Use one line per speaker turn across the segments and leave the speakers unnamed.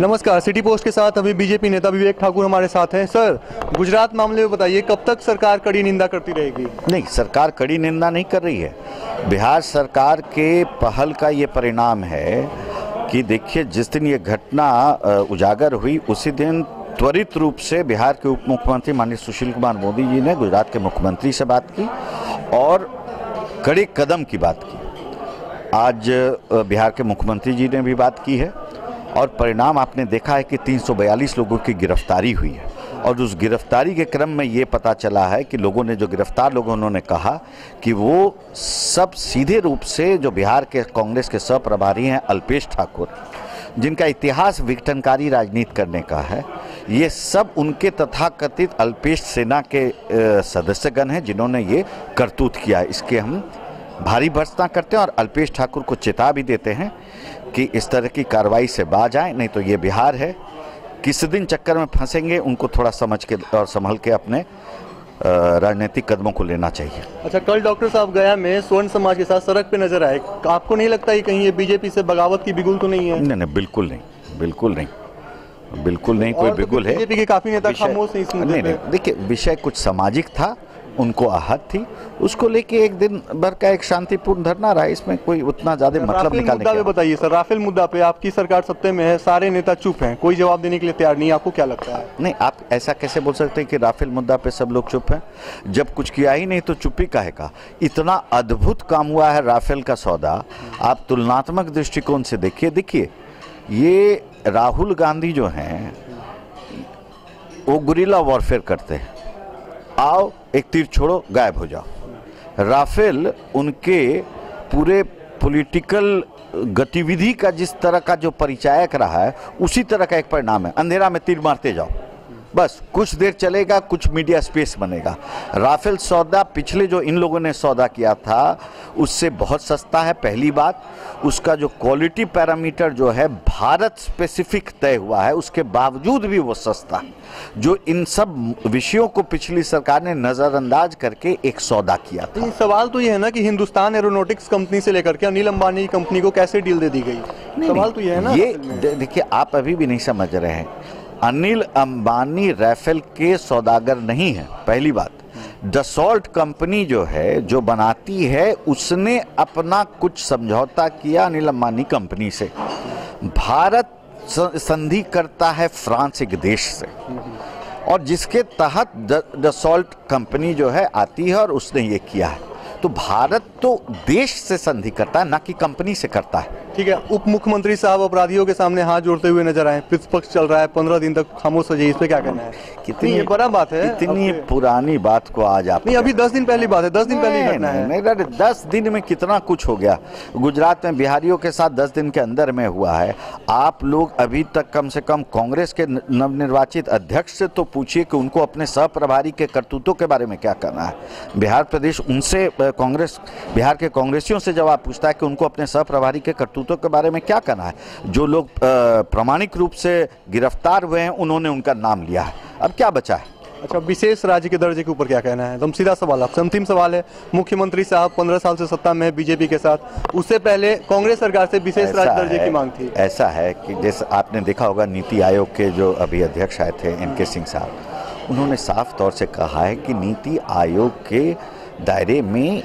नमस्कार, city post के साथ अभी बीजेपी नेता विवेक ठाकुर हमारे साथ हैं। सर, गुजरात मामले में बताइए, कब तक सरकार कड़ी निंदा करती रहेगी?
नहीं, सरकार कड़ी निंदा नहीं कर रही है। बिहार सरकार के पहल का ये परिणाम है कि देखिए, जिस दिन ये घटना उजागर हुई उसी दिन त्वरित रूप से बिहार के उप मुख्यमंत्री माननीय सुशील कुमार मोदी जी ने गुजरात के मुख्यमंत्री से बात की और कड़े कदम की बात की। आज बिहार के मुख्यमंत्री जी ने भी बात की है और परिणाम आपने देखा है कि 342 लोगों की गिरफ्तारी हुई है। और उस गिरफ्तारी के क्रम में ये पता चला है कि लोगों ने, जो गिरफ्तार लोगों, उन्होंने कहा कि वो सब सीधे रूप से जो बिहार के कांग्रेस के सहप्रभारी हैं अल्पेश ठाकुर, जिनका इतिहास विघटनकारी राजनीति करने का है, ये सब उनके तथाकथित अल्पेश सेना के सदस्यगण हैं जिन्होंने ये करतूत किया है। इसके हम भारी भर्त्सना करते हैं और अल्पेश ठाकुर को चेता भी देते हैं कि इस तरह की कार्रवाई से बाज आए, नहीं तो ये बिहार है, किस दिन चक्कर में फंसेंगे, उनको थोड़ा समझ के और संभल के अपने राजनीतिक कदमों को लेना चाहिए।
अच्छा, कल डॉक्टर साहब गया में स्वर्ण समाज के साथ सड़क पे नजर आए, आपको नहीं लगता कि कहीं ये बीजेपी से बगावत की बिगुल तो नहीं है?
नहीं, बिल्कुल नहीं, बिल्कुल नहीं, बिल्कुल नहीं, कोई बिगुल है।
बीजेपी के काफी नेता खामोश नहीं,
नहीं, देखिए, विषय कुछ सामाजिक था, उनको आहत थी, उसको लेके एक दिन भर का एक शांतिपूर्ण धरना रहा, इसमें कोई उतना ज्यादा मतलब निकालने का।
बताइए सर, राफेल मुद्दा पे आपकी सरकार सत्ते में है, सारे नेता चुप हैं, कोई जवाब देने के लिए तैयार नहीं, आपको क्या लगता है?
नहीं, आप ऐसा कैसे बोल सकते हैं कि राफेल मुद्दा पे सब लोग चुप हैं? जब कुछ किया ही नहीं तो चुप्पी काहे का? इतना अद्भुत काम हुआ है राफेल का सौदा, आप तुलनात्मक दृष्टिकोण से देखिए, ये राहुल गांधी जो हैं वो गुरिल्ला वॉरफेयर करते हैं, आओ एक तीर छोड़ो गायब हो जाओ। राफेल उनके पूरे पॉलिटिकल गतिविधि का जिस तरह का जो परिचायक रहा है उसी तरह का एक परिणाम है। अंधेरा में तीर मारते जाओ, बस कुछ देर चलेगा, कुछ मीडिया स्पेस बनेगा। राफेल सौदा पिछले जो इन लोगों ने सौदा किया था उससे बहुत सस्ता है, पहली बात। उसका जो क्वालिटी पैरामीटर जो है भारत स्पेसिफिक तय हुआ है, उसके बावजूद भी वो सस्ता है। जो इन सब विषयों को पिछली सरकार ने नजरअंदाज करके एक सौदा किया था।
सवाल तो ये है ना कि हिंदुस्तान एरोनॉटिक्स कंपनी से लेकर के अनिल अंबानी की कंपनी को कैसे डील दे दी गई? सवाल तो ये है ना।
ये देखिए, आप अभी भी नहीं समझ रहे हैं। अनिल अंबानी राफेल के सौदागर नहीं है, पहली बात। डसॉल्ट कंपनी जो है, जो बनाती है, उसने अपना कुछ समझौता किया अनिल अंबानी कंपनी से। भारत संधि करता है फ्रांस एक देश से, और जिसके तहत डसॉल्ट कंपनी जो है आती है और उसने ये किया है। तो भारत तो देश से संधि करता है, ना कि कंपनी से करता है।
ठीक है, उप मुख्यमंत्री साहब अपराधियों के सामने हाथ जोड़ते हुए नजर आए, प्रतिपक्ष चल रहा है, 15 दिन तक खामोश हो जाए, इस पे क्या कहना है?
कितनी
ये बड़ा बात है,
इतनी पुरानी बात को आज आप
नहीं, अभी 10 दिन पहली बात है, 10 दिन पहले घटना है।
नहीं, 10 दिन में कितना कुछ हो गया। गुजरात में बिहारियों के साथ 10 दिन के अंदर में हुआ है। आप लोग अभी तक कम से कम कांग्रेस के नवनिर्वाचित अध्यक्ष से तो पूछिए कि उनको अपने सहप्रभारी के करतूतों के बारे में क्या कहना है। बिहार प्रदेश उनसे कांग्रेस, बिहार के कांग्रेसियों से जब आप पूछता है कि उनको अपने सहप्रभारी के करतूतों के बारे में क्या कहना है, जो लोग प्रामाणिक रूप से गिरफ्तार हुए हैं उन्होंने उनका नाम लिया है, अब क्या बचा है?
अच्छा, विशेष राज्य के दर्जे के ऊपर क्या कहना है? एकदम सीधा सवाल, आपसे अंतिम सवाल है। मुख्यमंत्री साहब 15 साल से सत्ता में बीजेपी के साथ, उससे पहले कांग्रेस सरकार से विशेष राज्य दर्जे की मांग थी।
ऐसा है कि जैसे आपने देखा होगा, नीति आयोग के जो अभी अध्यक्ष आए थे NK सिंह साहब, उन्होंने साफ तौर से कहा है कि नीति आयोग के दायरे में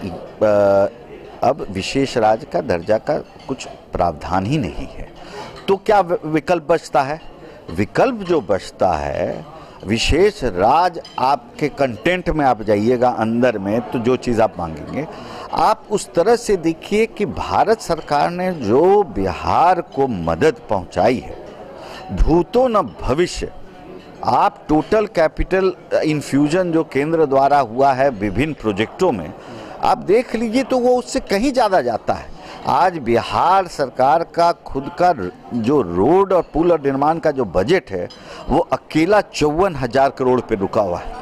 अब विशेष राज्य का दर्जा का कुछ प्रावधान ही नहीं है। तो क्या विकल्प बचता है? विकल्प जो बचता है, विशेष राज्य आपके कंटेंट में आप जाइएगा अंदर में, तो जो चीज़ आप मांगेंगे आप उस तरह से देखिए कि भारत सरकार ने जो बिहार को मदद पहुंचाई है, भूतो न भविष्य। आप टोटल कैपिटल इन्फ्यूजन जो केंद्र द्वारा हुआ है विभिन्न प्रोजेक्टों में, आप देख लीजिए तो वो उससे कहीं ज़्यादा जाता है। आज बिहार सरकार का खुद का जो रोड और पुल और निर्माण का जो बजट है वो अकेला 54,000 करोड़ पे रुका हुआ है,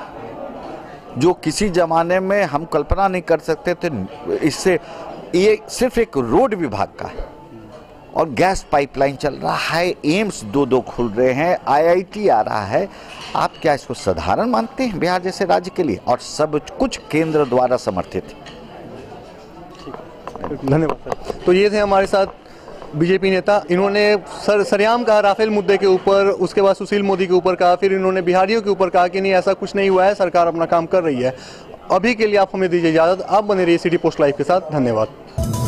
जो किसी ज़माने में हम कल्पना नहीं कर सकते थे। इससे ये सिर्फ एक रोड विभाग का है, और गैस पाइपलाइन चल रहा है, एम्स 2 खुल रहे हैं, IIT आ रहा है। आप क्या इसको साधारण मानते हैं बिहार जैसे राज्य के लिए? और सब कुछ केंद्र द्वारा समर्थित।
धन्यवाद सर। तो ये थे हमारे साथ बीजेपी नेता, इन्होंने सरेआम कहा राफेल मुद्दे के ऊपर, उसके बाद सुशील मोदी के ऊपर कहा, फिर इन्होंने बिहारियों के ऊपर कहा कि नहीं ऐसा कुछ नहीं हुआ है, सरकार अपना काम कर रही है। अभी के लिए आप हमें दीजिए इजाज़त। आप बने रहिए सिटी पोस्ट लाइव के साथ। धन्यवाद।